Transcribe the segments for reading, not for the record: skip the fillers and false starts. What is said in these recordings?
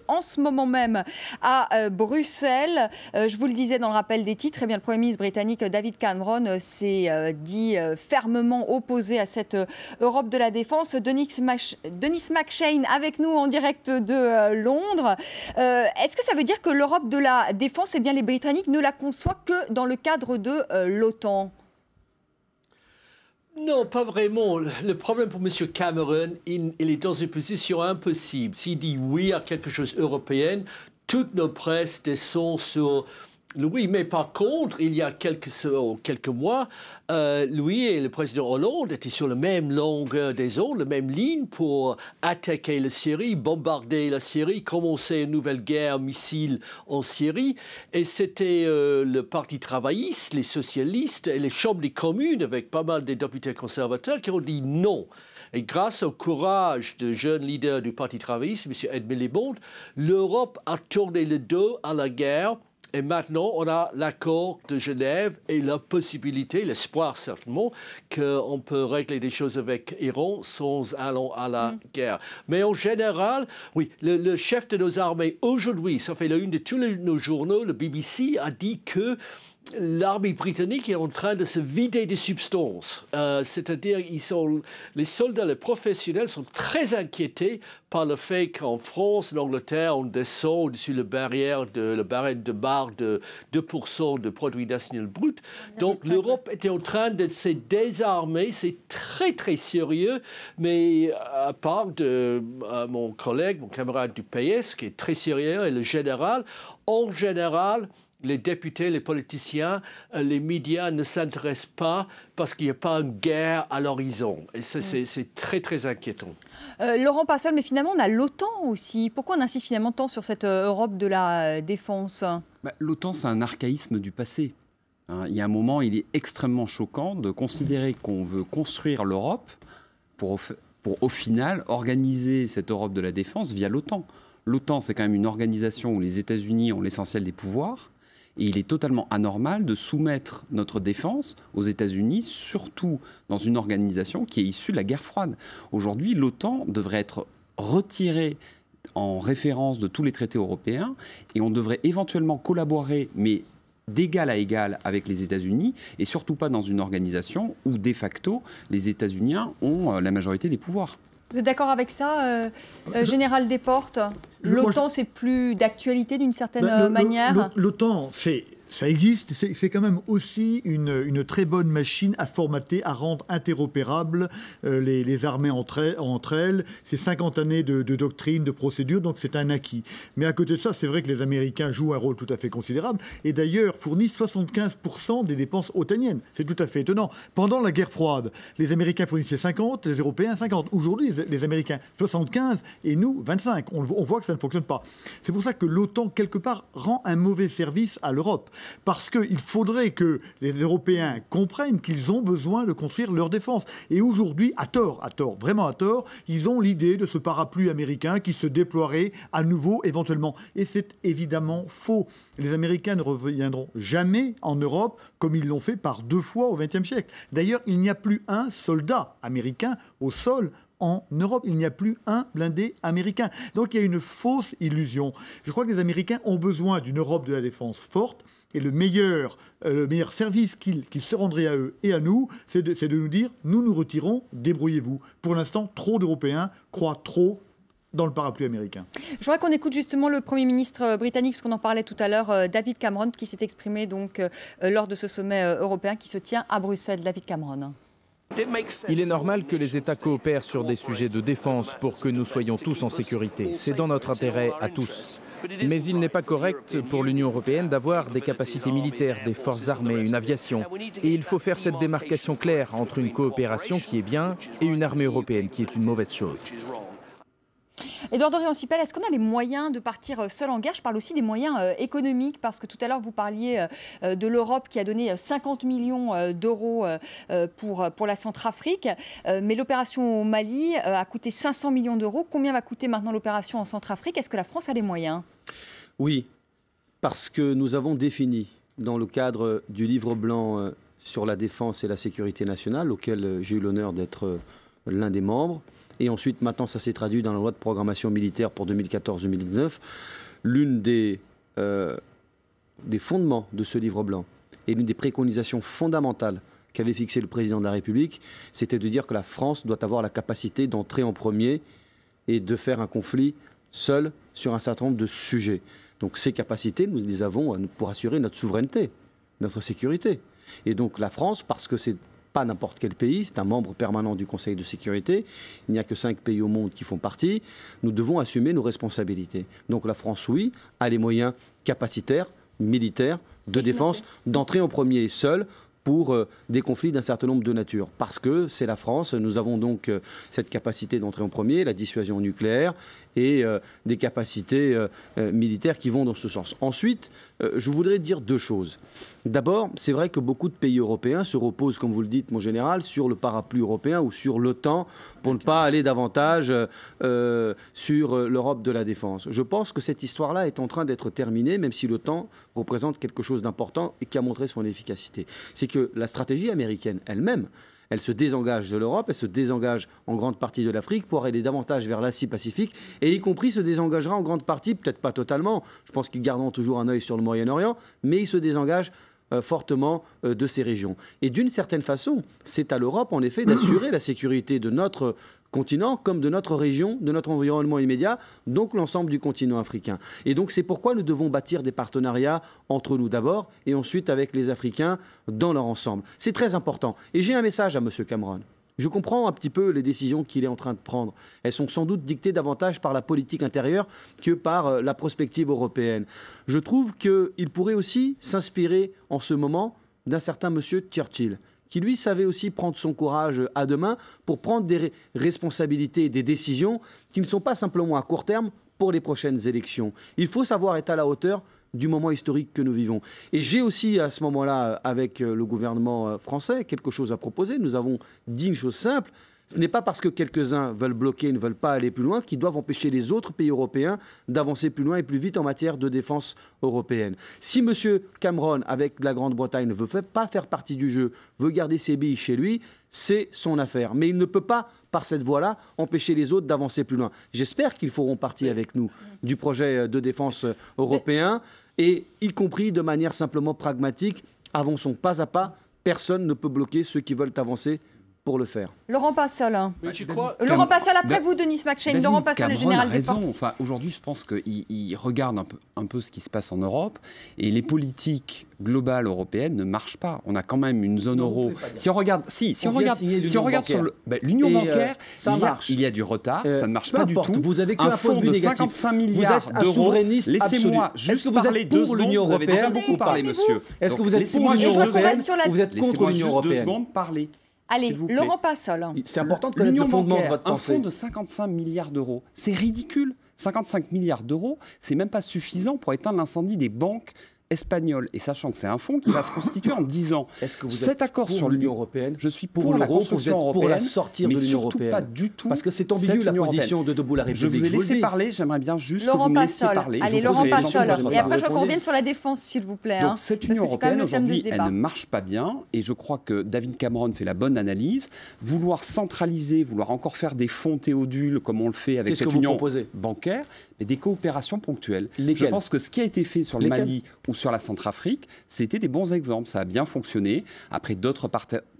en ce moment même à Bruxelles. Je vous le disais dans le rappel des titres, eh bien, le Premier ministre britannique David Cameron s'est dit fermement opposé à cette Europe de la défense. Denis McShane avec nous en direct de Londres. Est-ce que ça veut dire que l'Europe de la défense, eh bien, les Britanniques ne la conçoivent que dans le cadre de l'OTAN? Non, pas vraiment. Le problème pour M. Cameron, il est dans une position impossible. S'il dit oui à quelque chose européen, toutes nos presses descendent sur lui. Mais par contre, il y a quelques mois, lui et le président Hollande étaient sur la même longueur des ondes, la même ligne pour attaquer la Syrie, bombarder la Syrie, commencer une nouvelle guerre missile en Syrie. Et c'était le Parti travailliste, les socialistes et les chambres des communes, avec pas mal de députés conservateurs, qui ont dit non. Et grâce au courage de jeunes leaders du Parti travailliste, M. Ed Miliband, l'Europe a tourné le dos à la guerre. Et maintenant, on a l'accord de Genève et la possibilité, l'espoir certainement, qu'on peut régler des choses avec l'Iran sans aller à la guerre. Mais en général, oui, le chef de nos armées aujourd'hui, ça fait la une de tous nos journaux, le BBC a dit que l'armée britannique est en train de se vider de substance. C'est-à-dire les soldats, les professionnels sont très inquiétés par le fait qu'en France, l'Angleterre, on descend au-dessus de la barrière de barre de 2% de produit national brut. Donc l'Europe était en train de se désarmer. C'est très, très sérieux. Mais à part de mon collègue, mon camarade du PS, qui est très sérieux, et le général, en général, les députés, les politiciens, les médias ne s'intéressent pas parce qu'il n'y a pas une guerre à l'horizon. Et c'est très, très inquiétant. Laurent Passol, mais finalement, on a l'OTAN aussi. Pourquoi on insiste finalement tant sur cette Europe de la défense? L'OTAN, c'est un archaïsme du passé. Il y a un moment, il est extrêmement choquant de considérer qu'on veut construire l'Europe pour au final organiser cette Europe de la défense via l'OTAN. L'OTAN, c'est quand même une organisation où les États-Unis ont l'essentiel des pouvoirs. Et il est totalement anormal de soumettre notre défense aux États-Unis, surtout dans une organisation qui est issue de la guerre froide. Aujourd'hui, l'OTAN devrait être retirée en référence de tous les traités européens et on devrait éventuellement collaborer, mais d'égal à égal avec les États-Unis et surtout pas dans une organisation où, de facto, les États-Unis ont la majorité des pouvoirs. Vous êtes d'accord avec ça, Général Desportes? L'OTAN, c'est plus d'actualité d'une certaine manière? L'OTAN, ça existe, c'est quand même aussi une très bonne machine à formater, à rendre interopérables les armées entre elles. C'est 50 années de doctrine, de procédure, donc c'est un acquis. Mais à côté de ça, c'est vrai que les Américains jouent un rôle tout à fait considérable et d'ailleurs fournissent 75% des dépenses otaniennes. C'est tout à fait étonnant. Pendant la guerre froide, les Américains fournissaient 50, les Européens 50. Aujourd'hui, les Américains 75 et nous 25. On voit que ça ne fonctionne pas. C'est pour ça que l'OTAN, quelque part, rend un mauvais service à l'Europe. Parce qu'il faudrait que les Européens comprennent qu'ils ont besoin de construire leur défense. Et aujourd'hui, à tort, vraiment à tort, ils ont l'idée de ce parapluie américain qui se déploierait à nouveau éventuellement. Et c'est évidemment faux. Les Américains ne reviendront jamais en Europe comme ils l'ont fait par 2 fois au XXe siècle. D'ailleurs, il n'y a plus un soldat américain au sol en Europe. Il n'y a plus un blindé américain. Donc il y a une fausse illusion. Je crois que les Américains ont besoin d'une Europe de la défense forte et le meilleur service qu'ils se rendraient à eux et à nous, c'est de nous dire « nous nous retirons, débrouillez-vous ». Pour l'instant, trop d'Européens croient trop dans le parapluie américain. Je voudrais qu'on écoute justement le Premier ministre britannique, parce qu'on en parlait tout à l'heure, David Cameron, qui s'est exprimé donc, lors de ce sommet européen qui se tient à Bruxelles. David Cameron. Il est normal que les États coopèrent sur des sujets de défense pour que nous soyons tous en sécurité. C'est dans notre intérêt à tous. Mais il n'est pas correct pour l'Union européenne d'avoir des capacités militaires, des forces armées, une aviation. Et il faut faire cette démarcation claire entre une coopération qui est bien et une armée européenne qui est une mauvaise chose. Édouard de Riancipel, est-ce qu'on a les moyens de partir seul en guerre? Je parle aussi des moyens économiques, parce que tout à l'heure, vous parliez de l'Europe qui a donné 50 millions d'euros pour la Centrafrique. Mais l'opération au Mali a coûté 500 millions d'euros. Combien va coûter maintenant l'opération en Centrafrique? Est-ce que la France a les moyens? Oui, parce que nous avons défini, dans le cadre du livre blanc sur la défense et la sécurité nationale, auquel j'ai eu l'honneur d'être l'un des membres. Et ensuite, maintenant, ça s'est traduit dans la loi de programmation militaire pour 2014-2019. L'une des fondements de ce livre blanc et l'une des préconisations fondamentales qu'avait fixé le président de la République, c'était de dire que la France doit avoir la capacité d'entrer en premier et de faire un conflit seul sur un certain nombre de sujets. Donc ces capacités, nous les avons pour assurer notre souveraineté, notre sécurité. Et donc la France, parce que c'est pas n'importe quel pays, c'est un membre permanent du Conseil de sécurité, il n'y a que 5 pays au monde qui font partie, nous devons assumer nos responsabilités. Donc la France, oui, a les moyens capacitaires, militaires, de défense, d'entrer en premier seul pour des conflits d'un certain nombre de natures. Parce que c'est la France, nous avons donc cette capacité d'entrer en premier, la dissuasion nucléaire et des capacités militaires qui vont dans ce sens. Ensuite, je voudrais dire 2 choses. D'abord, c'est vrai que beaucoup de pays européens se reposent, comme vous le dites, mon général, sur le parapluie européen ou sur l'OTAN pour ne pas aller davantage sur l'Europe de la défense. Je pense que cette histoire-là est en train d'être terminée, même si l'OTAN représente quelque chose d'important et qui a montré son efficacité. C'est que la stratégie américaine elle-même, elle se désengage de l'Europe, elle se désengage en grande partie de l'Afrique pour aller davantage vers l'Asie-Pacifique, et y compris se désengagera en grande partie, peut-être pas totalement, je pense qu'ils garderont toujours un œil sur le Moyen-Orient, mais ils se désengagent fortement de ces régions. Et d'une certaine façon, c'est à l'Europe, en effet, d'assurer la sécurité de notre continent comme de notre région, de notre environnement immédiat, donc l'ensemble du continent africain. Et donc c'est pourquoi nous devons bâtir des partenariats entre nous d'abord et ensuite avec les Africains dans leur ensemble. C'est très important. Et j'ai un message à M. Cameron. Je comprends un petit peu les décisions qu'il est en train de prendre. Elles sont sans doute dictées davantage par la politique intérieure que par la prospective européenne. Je trouve qu'il pourrait aussi s'inspirer en ce moment d'un certain M. Churchill, qui lui savait aussi prendre son courage à deux mains pour prendre des responsabilités et des décisions qui ne sont pas simplement à court terme pour les prochaines élections. Il faut savoir être à la hauteur du moment historique que nous vivons. Et j'ai aussi à ce moment-là, avec le gouvernement français, quelque chose à proposer. Nous avons dit une chose simple. Ce n'est pas parce que quelques-uns veulent bloquer, ne veulent pas aller plus loin, qu'ils doivent empêcher les autres pays européens d'avancer plus loin et plus vite en matière de défense européenne. Si M. Cameron, avec la Grande-Bretagne, ne veut pas faire partie du jeu, veut garder ses billes chez lui, c'est son affaire. Mais il ne peut pas, par cette voie-là, empêcher les autres d'avancer plus loin. J'espère qu'ils feront partie avec nous du projet de défense européen, et y compris de manière simplement pragmatique, avançons pas à pas. Personne ne peut bloquer ceux qui veulent avancer pour le faire. Laurent Passol. Laurent Passol, après vous, Denis McShane. Laurent Passol, le général des forces. Enfin, aujourd'hui, je pense qu'il regarde un peu ce qui se passe en Europe, et les politiques globales européennes ne marchent pas. On a quand même une zone euro. Si on regarde, sur l'union bancaire, ça marche. Il y a du retard, ça ne marche pas du tout. Vous avez un fonds de 55 milliards d'euros. Laissez-moi juste parler 2 secondes. L'Union Vous avez déjà beaucoup parlé, monsieur. Est-ce que vous êtes pour l'Union européenne ou vous êtes contre l'Union européenne? 2 secondes parler. Allez, Laurent Passol. C'est important de connaître le fondement de votre pensée. Un fonds de 55 milliards d'euros, c'est ridicule. 55 milliards d'euros, c'est même pas suffisant pour éteindre l'incendie des banques espagnoles. Et sachant que c'est un fonds qui va se constituer en 10 ans. Est-ce que vous êtes d'accord sur l'Union européenne? Je suis pour la construction européenne, pour la sortir de l'Union européenne. Pas du tout. Parce que c'est ambigu la position de Debout la République. Je vous ai laissé parler, j'aimerais bien juste Laurent que vous me laissiez parler. Allez, Laurent Passol. Et après, je veux qu'on revienne sur la défense, s'il vous plaît. Donc cette Union européenne, aujourd'hui, elle ne marche pas bien. Et je crois que David Cameron fait la bonne analyse. Vouloir centraliser, vouloir encore faire des fonds théodules, comme on le fait avec cette union bancaire, mais des coopérations ponctuelles. Je pense que ce qui a été fait sur le Mali ou sur la Centrafrique, c'était des bons exemples. Ça a bien fonctionné. Après, d'autres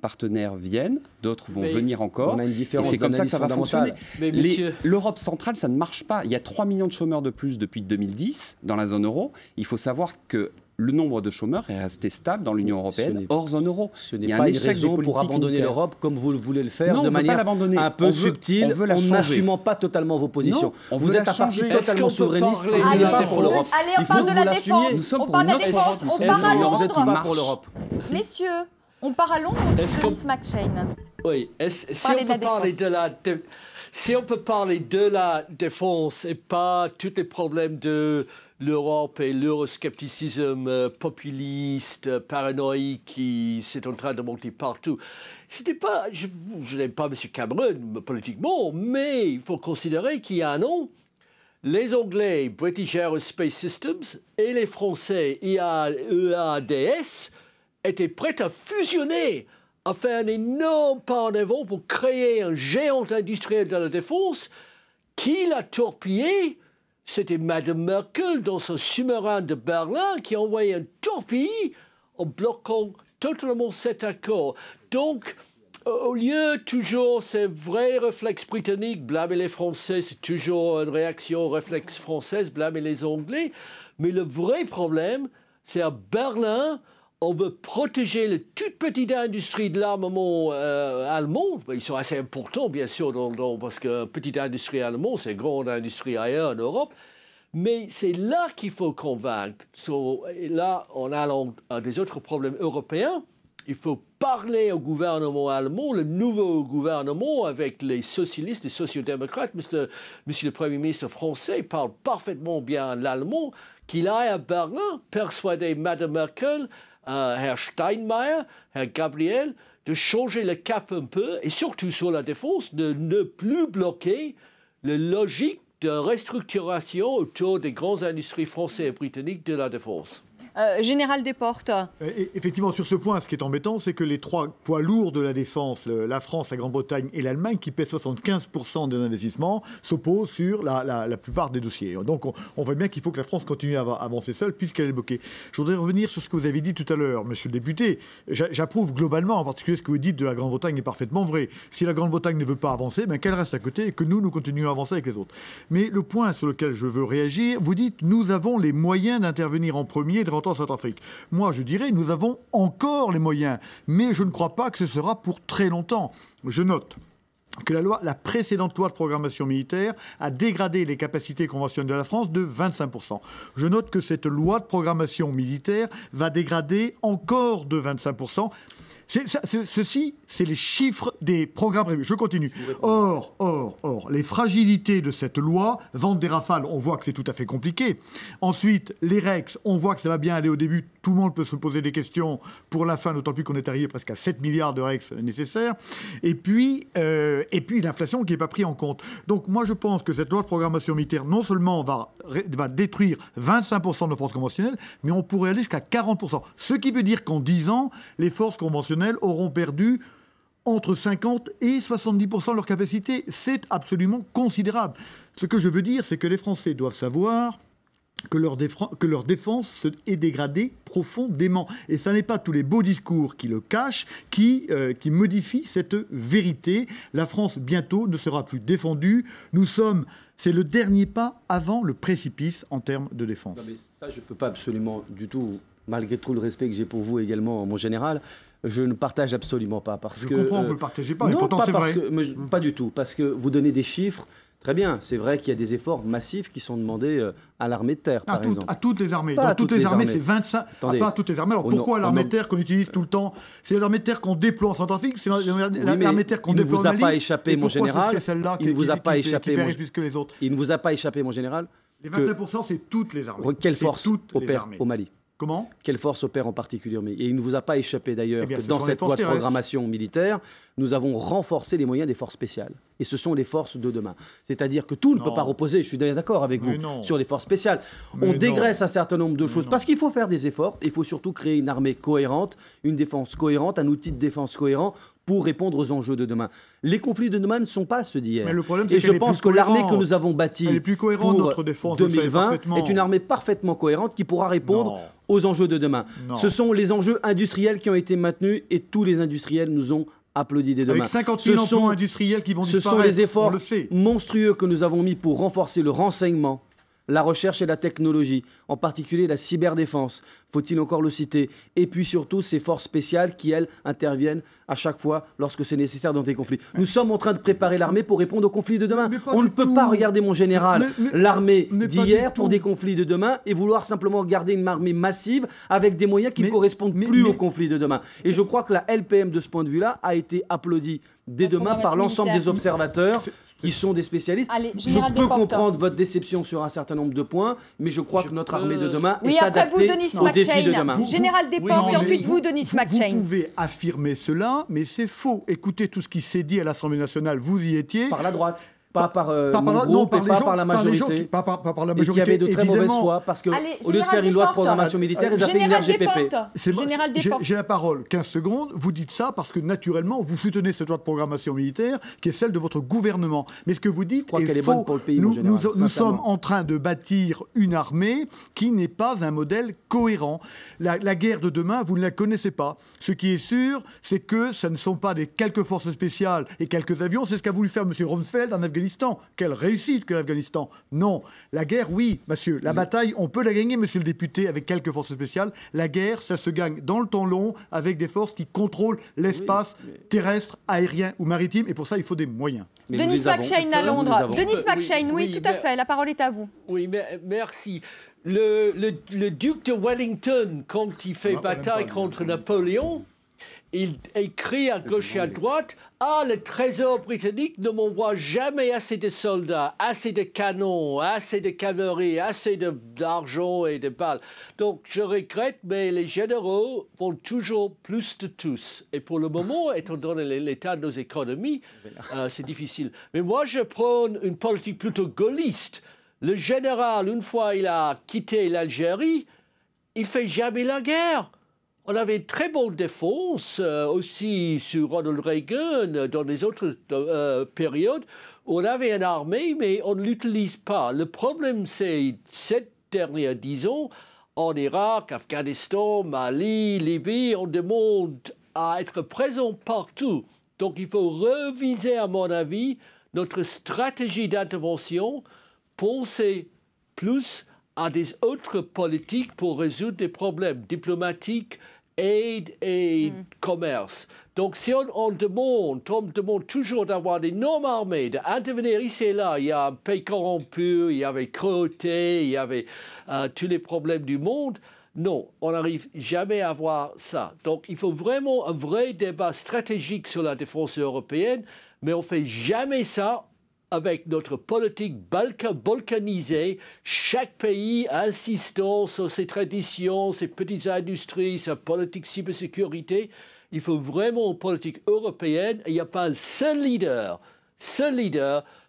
partenaires viennent, d'autres vont venir encore. On a une différence et c'est comme ça que ça va fonctionner. Mais L'Europe centrale, ça ne marche pas. Il y a 3 millions de chômeurs de plus depuis 2010 dans la zone euro. Il faut savoir que le nombre de chômeurs est resté stable dans l'Union européenne, hors zone euro. Ce n'est pas une raison pour abandonner l'Europe comme vous voulez le faire, de manière un peu subtile, en n'assumant pas totalement vos positions. Vous êtes un parti totalement souverainiste et vous n'êtes pas pour l'Europe. Allez, on parle de la défense. On parle de la défense. On part à Londres. Vous n'êtes pas pour l'Europe. Messieurs, on part à Londres, Denis McShane. Oui, si on peut parler de la défense et pas tous les problèmes de l'Europe et l'euroscepticisme populiste, paranoïque qui s'est en train de monter partout. C'était pas, je n'aime pas M. Cameron politiquement, mais il faut considérer qu'il y a un an, les Anglais, British Aerospace Systems, et les Français, EADS, étaient prêts à fusionner a fait un énorme pas en avant pour créer un géant industriel de la défense. Qui l'a torpillé? C'était Madame Merkel dans son sous-marin de Berlin qui a envoyé un torpille en bloquant totalement cet accord. Donc, au lieu toujours, c'est vrai réflexe britannique, blâmer les Français, c'est toujours une réaction au réflexe française, blâmer les Anglais. Mais le vrai problème, c'est à Berlin, on veut protéger la toute petite industrie de l'armement allemand. Ils sont assez importants, bien sûr, parce que petite industrie allemande, c'est grande industrie ailleurs en Europe. Mais c'est là qu'il faut convaincre. Et là, en allant à des autres problèmes européens, il faut parler au gouvernement allemand, le nouveau gouvernement avec les socialistes, les sociodémocrates. Monsieur le Premier ministre français parle parfaitement bien l'allemand, qu'il aille à Berlin persuader Madame Merkel, Herr Steinmeier, Herr Gabriel, de changer le cap un peu, et surtout sur la défense, de ne plus bloquer la logique de restructuration autour des grandes industries françaises et britanniques de la défense. Général Desportes. Effectivement, sur ce point, ce qui est embêtant, c'est que les trois poids lourds de la défense, la France, la Grande-Bretagne et l'Allemagne, qui pèsent 75% des investissements, s'opposent sur la plupart des dossiers. Donc on voit bien qu'il faut que la France continue à avancer seule, puisqu'elle est bloquée. Je voudrais revenir sur ce que vous avez dit tout à l'heure, monsieur le député. J'approuve globalement, en particulier ce que vous dites de la Grande-Bretagne est parfaitement vrai. Si la Grande-Bretagne ne veut pas avancer, qu'elle reste à côté et que nous continuons à avancer avec les autres. Mais le point sur lequel je veux réagir, vous dites, nous avons les moyens d'intervenir en premier et de rentrer en Centrafrique. Moi, je dirais, nous avons encore les moyens, mais je ne crois pas que ce sera pour très longtemps. Je note que la précédente loi de programmation militaire a dégradé les capacités conventionnelles de la France de 25%. Je note que cette loi de programmation militaire va dégrader encore de 25%. Ceci, c'est les chiffres des programmes prévus. Je continue. Or, les fragilités de cette loi, vente des Rafales, on voit que c'est tout à fait compliqué. Ensuite, les Rex, on voit que ça va bien aller au début. Tout le monde peut se poser des questions pour la fin, d'autant plus qu'on est arrivé presque à 7 milliards de Rex nécessaires. Et puis l'inflation qui n'est pas prise en compte. Donc moi, je pense que cette loi de programmation militaire, non seulement va détruire 25% de nos forces conventionnelles, mais on pourrait aller jusqu'à 40%. Ce qui veut dire qu'en 10 ans, les forces conventionnelles auront perdu entre 50 et 70% de leur capacité. C'est absolument considérable. Ce que je veux dire, c'est que les Français doivent savoir que leur défense est dégradée profondément. Et ce n'est pas tous les beaux discours qui le cachent, qui modifient cette vérité. La France, bientôt, ne sera plus défendue. C'est le dernier pas avant le précipice en termes de défense. Non, mais ça, je ne peux pas absolument du tout, malgré tout le respect que j'ai pour vous également, mon général, je ne partage absolument pas. Je comprends que vous ne le partagez pas, mais non, pourtant c'est vrai. Pas du tout, parce que vous donnez des chiffres. Très bien, c'est vrai qu'il y a des efforts massifs qui sont demandés à l'armée de terre, par exemple. À toutes les armées. Pas Dans toutes les armées, c'est 25. Pas à toutes les armées. Alors pourquoi l'armée de terre qu'on utilise tout le temps? C'est l'armée de terre qu'on déploie en Centrafrique, c'est l'armée de terre qu'on déploie en Mali. Il ne vous a pas échappé, mon général. Il ne vous a pas échappé, Il ne vous a pas échappé, mon général. Les 25%, c'est toutes les armées. Quelle force opère au Mali? Comment? Quelle force opère en particulier? Et il ne vous a pas échappé d'ailleurs que dans cette loi de programmation militaire, nous avons renforcé les moyens des forces spéciales. Et ce sont les forces de demain. C'est-à-dire que tout ne peut pas reposer, je suis d'accord avec vous, sur les forces spéciales. On dégraisse un certain nombre de choses parce qu'il faut faire des efforts. Il faut surtout créer une armée cohérente, une défense cohérente, un outil de défense cohérent pour répondre aux enjeux de demain. Les conflits de demain ne sont pas ceux d'hier. Et je pense que l'armée que nous avons bâtie pour notre défense, 2020 est une armée parfaitement cohérente qui pourra répondre aux enjeux de demain. Ce sont les enjeux industriels qui ont été maintenus et tous les industriels nous ont applaudi dès demain. Avec 50 000 emplois industriels qui vont disparaître. Ce sont les efforts monstrueux que nous avons mis pour renforcer le renseignement, la recherche et la technologie, en particulier la cyberdéfense, faut-il encore le citer, et puis surtout ces forces spéciales qui, elles, interviennent à chaque fois lorsque c'est nécessaire dans des conflits. Nous sommes en train de préparer l'armée pour répondre aux conflits de demain. On ne peut pas regarder, mon général, l'armée d'hier pour des conflits de demain et vouloir simplement garder une armée massive avec des moyens qui ne correspondent plus aux conflits de demain. Et je crois que la LPM, de ce point de vue-là, a été applaudie dès demain par l'ensemble des observateurs qui sont des spécialistes. Allez, je peux comprendre votre déception sur un certain nombre de points, mais je crois que notre armée de demain est après adaptée aux défis de demain. Général Desportes, et ensuite vous, Denis McShane. Vous pouvez affirmer cela, mais c'est faux. Écoutez tout ce qui s'est dit à l'Assemblée nationale, vous y étiez. Par la droite. Pas par mon groupe et pas par la majorité. Pas par la Et majorité. qui avait de très évidemment. mauvaise foi, parce qu'au lieu de faire une loi de programmation militaire, ils ont fait une RGPP. J'ai la parole, 15 secondes. Vous dites ça parce que naturellement, vous soutenez cette loi de programmation militaire qui est celle de votre gouvernement. Mais ce que vous dites est faux. Pour le pays, nous sommes en train de bâtir une armée qui n'est pas un modèle cohérent. La guerre de demain, vous ne la connaissez pas. Ce qui est sûr, c'est que ce ne sont pas des quelques forces spéciales et quelques avions. C'est ce qu'a voulu faire M. Rumsfeld en Afghanistan. Quelle réussite que l'Afghanistan. Non. La guerre, oui, monsieur. La bataille, on peut la gagner, monsieur le député, avec quelques forces spéciales. La guerre, ça se gagne dans le temps long avec des forces qui contrôlent l'espace terrestre, aérien ou maritime. Et pour ça, il faut des moyens. Denis McShane à Londres. Denis McShane, oui, tout à fait. La parole est à vous. Oui, merci. Le duc de Wellington, quand il fait bataille contre Napoléon, il écrit à gauche et à droite « Ah, le trésor britannique ne m'envoie jamais assez de soldats, assez de canons, assez de cavalerie, assez d'argent et de balles. Donc, je regrette, mais les généraux font toujours plus de tous. Et pour le moment, étant donné l'état de nos économies, c'est difficile. Mais moi, je prends une politique plutôt gaulliste. Le général, une fois il a quitté l'Algérie, il ne fait jamais la guerre. On avait une très bonne défense aussi sur Ronald Reagan, dans les autres périodes. On avait une armée, mais on ne l'utilise pas. Le problème, c'est cette dernière 10 ans, en Irak, Afghanistan, Mali, Libye, on demande à être présent partout. Donc il faut reviser, à mon avis, notre stratégie d'intervention, penser plus à des autres politiques pour résoudre des problèmes diplomatiques, aide et commerce. Donc, si on demande toujours d'avoir d'énormes armées, d'intervenir ici et là, il y a un pays corrompu, il y avait cruauté, il y avait tous les problèmes du monde. Non, on n'arrive jamais à avoir ça. Donc, il faut vraiment un vrai débat stratégique sur la défense européenne, mais on ne fait jamais ça avec notre politique balkanisée, chaque pays insistant sur ses traditions, ses petites industries, sa politique cybersécurité. Il faut vraiment une politique européenne. Il n'y a pas un seul leader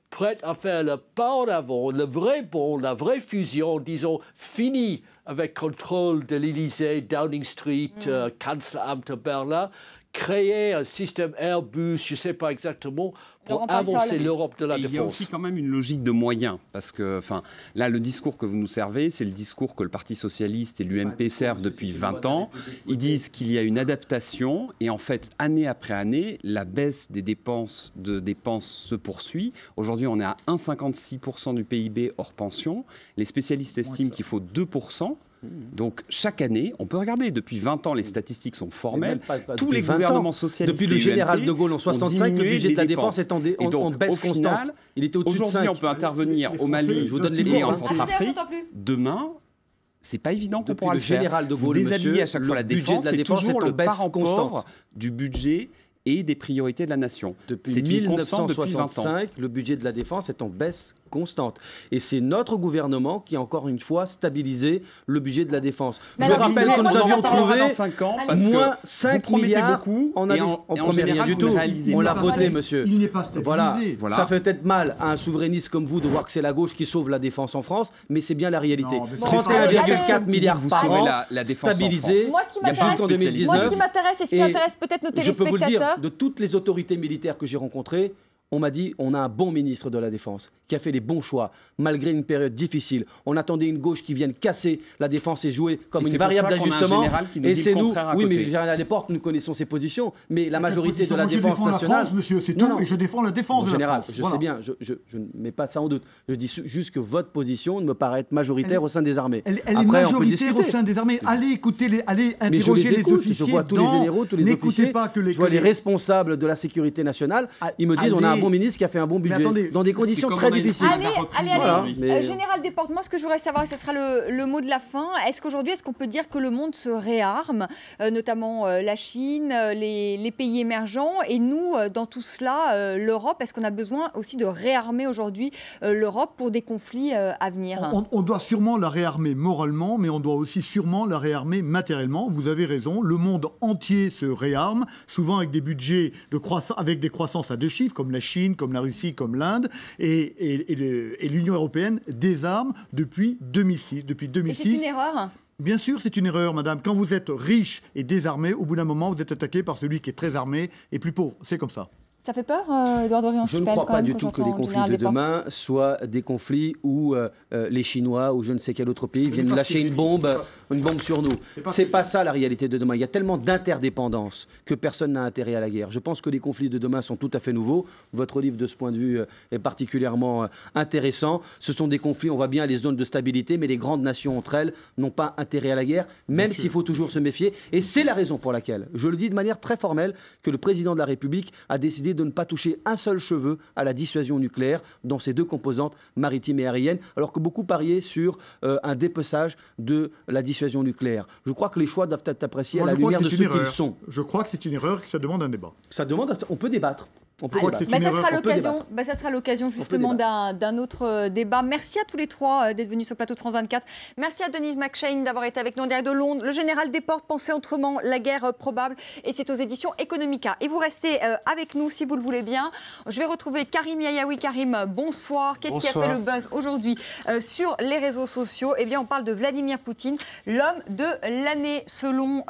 prêt à faire le pas en avant, le vrai bond, la vraie fusion, disons, fini avec contrôle de l'Élysée, Downing Street, Kanzleramt à Berlin, créer un système Airbus, je ne sais pas exactement, pour avancer l'Europe de la défense. Il y a aussi quand même une logique de moyens, parce que là, le discours que vous nous servez, c'est le discours que le Parti socialiste et l'UMP servent depuis 20 ans. Ils disent qu'il y a une adaptation, et en fait, année après année, la baisse des dépenses se poursuit. Aujourd'hui, on est à 1,56% du PIB hors pension. Les spécialistes estiment qu'il faut 2%. Donc chaque année, on peut regarder, depuis 20 ans, les statistiques sont formelles, tous les gouvernements socialistes depuis le général de Gaulle en 65, le budget de la défense est en baisse constante. Il était au-dessus de 5. Aujourd'hui, on peut intervenir au Mali et en Centrafrique. Demain, c'est pas évident qu'on pourra le faire. Vous déshabillez à chaque fois la défense, c'est toujours le parent pauvre du budget et des priorités de la nation. Depuis 1965, le budget de la défense est en baisse constante. Et c'est notre gouvernement qui a encore une fois stabilisé le budget de la défense. Mais je rappelle que nous avions trouvé dans 5 ans parce moins que 5 vous milliards beaucoup en premier rien du tout. On l'a voté, monsieur. Il n'est pas stabilisé. Voilà. Ça fait peut-être mal à un souverainiste comme vous de voir que c'est la gauche qui sauve la défense en France, mais c'est bien la réalité. 31,4 milliards par an stabilisés jusqu'en 2019. Moi, ce qui m'intéresse et ce qui intéresse peut-être nos téléspectateurs. Je peux vous le dire, de toutes les autorités militaires que j'ai rencontrées, on m'a dit, on a un bon ministre de la Défense qui a fait les bons choix, malgré une période difficile. On attendait une gauche qui vienne casser la défense et jouer comme une variable d'ajustement. Et c'est nous, oui, mais le général Desportes, nous connaissons ses positions, mais la majorité de la défense nationale... France, monsieur, c'est tout, et je défends la défense de la général, France. Je sais bien, je ne mets pas ça en doute. Je dis juste que votre position me paraît être majoritaire au sein des armées. Elle est majoritaire au sein des armées. Allez écouter, allez interroger les officiers. Je vois tous les généraux, tous les officiers. Je vois les responsables de la sécurité nationale. Ils me disent, on a un bon ministre qui a fait un bon budget dans des conditions très difficiles. Allez. Général Desportes, moi ce que je voudrais savoir, et ce sera le mot de la fin, est-ce qu'aujourd'hui, est-ce qu'on peut dire que le monde se réarme, notamment la Chine, les pays émergents, et nous, dans tout cela, l'Europe, est-ce qu'on a besoin aussi de réarmer aujourd'hui l'Europe pour des conflits à venir? On doit sûrement la réarmer moralement, mais on doit aussi sûrement la réarmer matériellement. Vous avez raison, le monde entier se réarme, souvent avec des budgets avec des croissances à 2 chiffres, comme la Chine, Chine, comme la Russie, comme l'Inde, et l'Union européenne désarme depuis 2006. Et c'est une erreur ? Bien sûr, c'est une erreur, madame. Quand vous êtes riche et désarmé, au bout d'un moment, vous êtes attaqué par celui qui est très armé et plus pauvre. C'est comme ça. Ça fait peur, Édouard Dorian-Sipel? Je ne crois pas du tout que les conflits de demain soient des conflits où les Chinois ou je ne sais quel autre pays viennent lâcher une bombe sur nous. C'est pas ça la réalité de demain. Il y a tellement d'interdépendance que personne n'a intérêt à la guerre. Je pense que les conflits de demain sont tout à fait nouveaux. Votre livre, de ce point de vue, est particulièrement intéressant. Ce sont des conflits, on voit bien les zones de stabilité, mais les grandes nations entre elles n'ont pas intérêt à la guerre, même s'il faut toujours se méfier. Et c'est la raison pour laquelle, je le dis de manière très formelle, que le président de la République a décidé de ne pas toucher un seul cheveu à la dissuasion nucléaire dans ses deux composantes maritimes et aériennes, alors que beaucoup pariaient sur un dépeçage de la dissuasion nucléaire. Je crois que les choix doivent être appréciés à la lumière de ce qu'ils sont. Je crois que c'est une erreur, que ça demande un débat. On peut débattre. Ça sera l'occasion justement d'un autre débat. Merci à tous les trois d'être venus sur le plateau de France 24. Merci à Denise McShane d'avoir été avec nous en direct de Londres. Le général Desportes, Penser autrement, la guerre probable. Et c'est aux éditions Economica. Et vous restez avec nous si vous le voulez bien. Je vais retrouver Karim Yayaoui. Karim, bonsoir. Qu'est-ce qui a fait le buzz aujourd'hui sur les réseaux sociaux? Eh bien, on parle de Vladimir Poutine, l'homme de l'année selon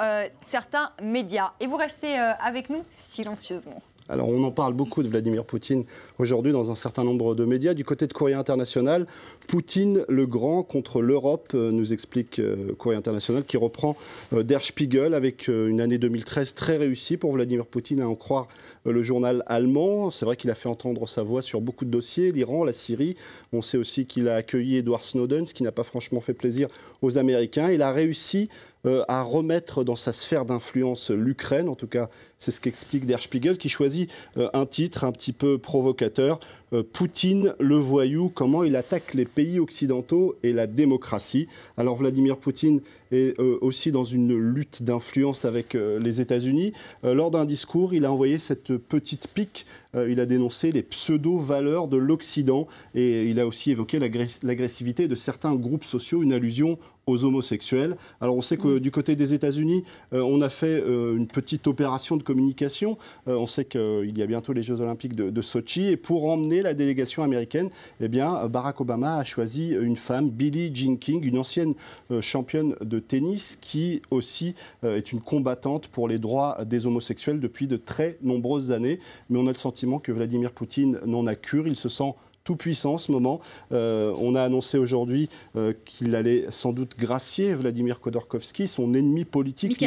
certains médias. Et vous restez avec nous silencieusement. Alors on en parle beaucoup de Vladimir Poutine aujourd'hui dans un certain nombre de médias. Du côté de Courrier International, Poutine le Grand contre l'Europe, nous explique Courrier International, qui reprend Der Spiegel avec une année 2013 très réussie pour Vladimir Poutine, à en croire le journal allemand. C'est vrai qu'il a fait entendre sa voix sur beaucoup de dossiers, l'Iran, la Syrie. On sait aussi qu'il a accueilli Edward Snowden, ce qui n'a pas franchement fait plaisir aux Américains. Il a réussi à remettre dans sa sphère d'influence l'Ukraine. En tout cas, c'est ce qu'explique Der Spiegel, qui choisit un titre un petit peu provocateur. Poutine, le voyou, comment il attaque les pays occidentaux et la démocratie. Alors Vladimir Poutine est aussi dans une lutte d'influence avec les États-Unis. Lors d'un discours, il a envoyé cette petite pique. Il a dénoncé les pseudo-valeurs de l'Occident et il a aussi évoqué l'agressivité de certains groupes sociaux, une allusion aux homosexuels. Alors on sait que du côté des États-Unis, on a fait une petite opération de communication. On sait qu'il y a bientôt les Jeux Olympiques de Sochi et pour emmener la délégation américaine, eh bien, Barack Obama a choisi une femme, Billie Jean King, une ancienne championne de tennis qui aussi est une combattante pour les droits des homosexuels depuis de très nombreuses années. Mais on a le sentiment que Vladimir Poutine n'en a cure. Il se sent tout puissant en ce moment. On a annoncé aujourd'hui qu'il allait sans doute gracier Vladimir Khodorkovsky, son ennemi politique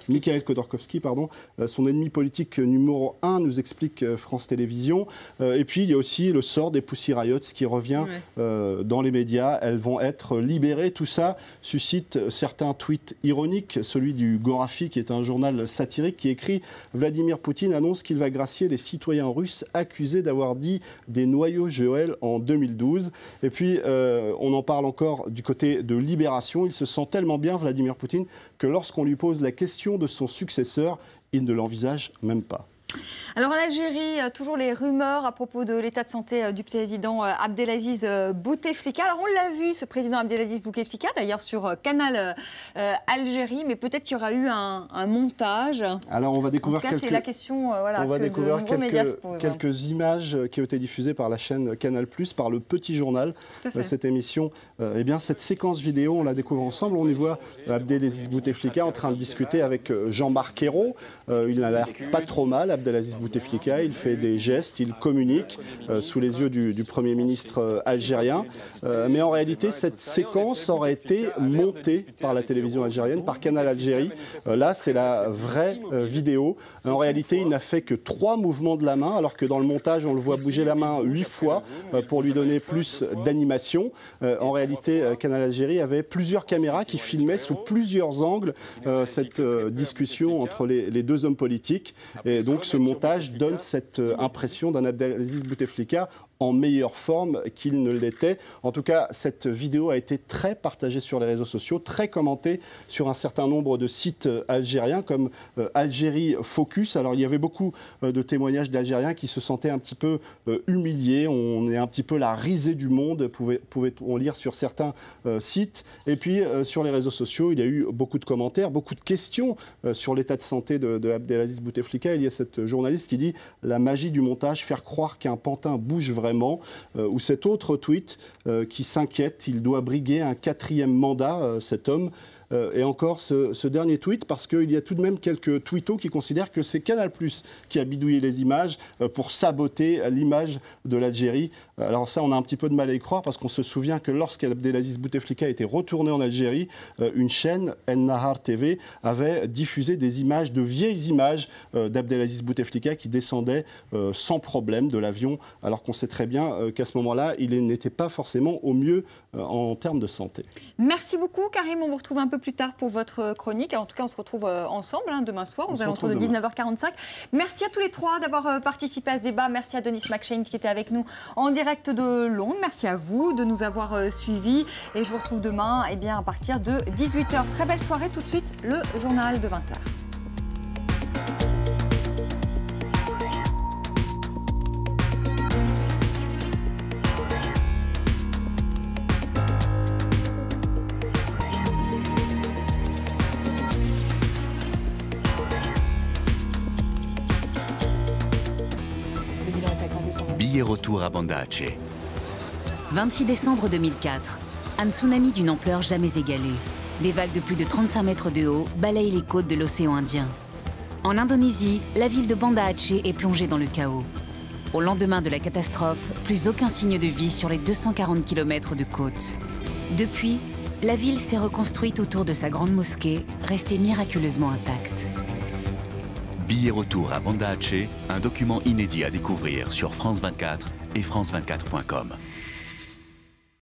Mikhail Khodorkovsky, pardon, son ennemi politique numéro 1, nous explique France Télévisions. Et puis il y a aussi le sort des Pussy Riots qui revient dans les médias. Elles vont être libérées. Tout ça suscite certains tweets ironiques. Celui du Gorafi, qui est un journal satirique, qui écrit « Vladimir Poutine annonce qu'il va gracier les citoyens russes accusés d'avoir dit des noyaux Joël en 2012. » Et puis, on en parle encore du côté de Libération. Il se sent tellement bien, Vladimir Poutine, que lorsqu'on lui pose la question de son successeur, il ne l'envisage même pas. Alors en Algérie, toujours les rumeurs à propos de l'état de santé du président Abdelaziz Bouteflika. Alors on l'a vu, ce président Abdelaziz Bouteflika, d'ailleurs sur Canal Algérie, mais peut-être qu'il y aura eu un montage. Alors on va découvrir c'est la question quelques images qui ont été diffusées par la chaîne Canal+, par le Petit Journal. Cette émission, eh bien cette séquence vidéo, on la découvre ensemble. On y voit Abdelaziz Bouteflika en train de discuter avec Jean-Marc Ayrault. Il n'a l'air pas trop mal, Abdelaziz Bouteflika, il fait des gestes, il communique sous les yeux du Premier ministre algérien. Mais en réalité, cette séquence aurait été montée par la télévision algérienne, par Canal Algérie. Là, c'est la vraie vidéo. En réalité, il n'a fait que 3 mouvements de la main, alors que dans le montage, on le voit bouger la main 8 fois pour lui donner plus d'animation. En réalité, Canal Algérie avait plusieurs caméras qui filmaient sous plusieurs angles cette discussion entre les deux hommes politiques. Et donc, ce montage donne cette impression d'un Abdelaziz Bouteflika en meilleure forme qu'il ne l'était. En tout cas, cette vidéo a été très partagée sur les réseaux sociaux, très commentée sur un certain nombre de sites algériens comme Algérie Focus. Alors il y avait beaucoup de témoignages d'Algériens qui se sentaient un petit peu humiliés. On est un petit peu la risée du monde, pouvait-on lire sur certains sites. Et puis sur les réseaux sociaux, il y a eu beaucoup de commentaires, beaucoup de questions sur l'état de santé de Abdelaziz Bouteflika. Il y a cette journaliste qui dit « La magie du montage, faire croire qu'un pantin bouge vraiment ». Ou cet autre tweet qui s'inquiète, il doit briguer un 4e mandat, cet homme. Et encore ce dernier tweet, parce qu'il y a tout de même quelques tweetos qui considèrent que c'est Canal+ qui a bidouillé les images pour saboter l'image de l'Algérie. Alors ça, on a un petit peu de mal à y croire, parce qu'on se souvient que lorsqu'Abdelaziz Bouteflika était retourné en Algérie, une chaîne, En-Nahar TV, avait diffusé des images, de vieilles images d'Abdelaziz Bouteflika qui descendait sans problème de l'avion, alors qu'on sait très bien qu'à ce moment-là, il n'était pas forcément au mieux en termes de santé. Merci beaucoup, Karim. On vous retrouve un peu plus tard pour votre chronique. En tout cas, on se retrouve ensemble demain soir, aux alentours de 19h45. Merci à tous les trois d'avoir participé à ce débat. Merci à Denis McShane qui était avec nous en direct de Londres. Merci à vous de nous avoir suivis. Et je vous retrouve demain à partir de 18h. Très belle soirée. Tout de suite, le journal de 20h. Billet retour à Banda Aceh. 26 décembre 2004. Un tsunami d'une ampleur jamais égalée. Des vagues de plus de 35 mètres de haut balayent les côtes de l'océan Indien. En Indonésie, la ville de Banda Aceh est plongée dans le chaos. Au lendemain de la catastrophe, plus aucun signe de vie sur les 240 km de côte. Depuis, la ville s'est reconstruite autour de sa grande mosquée, restée miraculeusement intacte. Billet retour à Banda Aceh, un document inédit à découvrir sur France 24 et France24.com.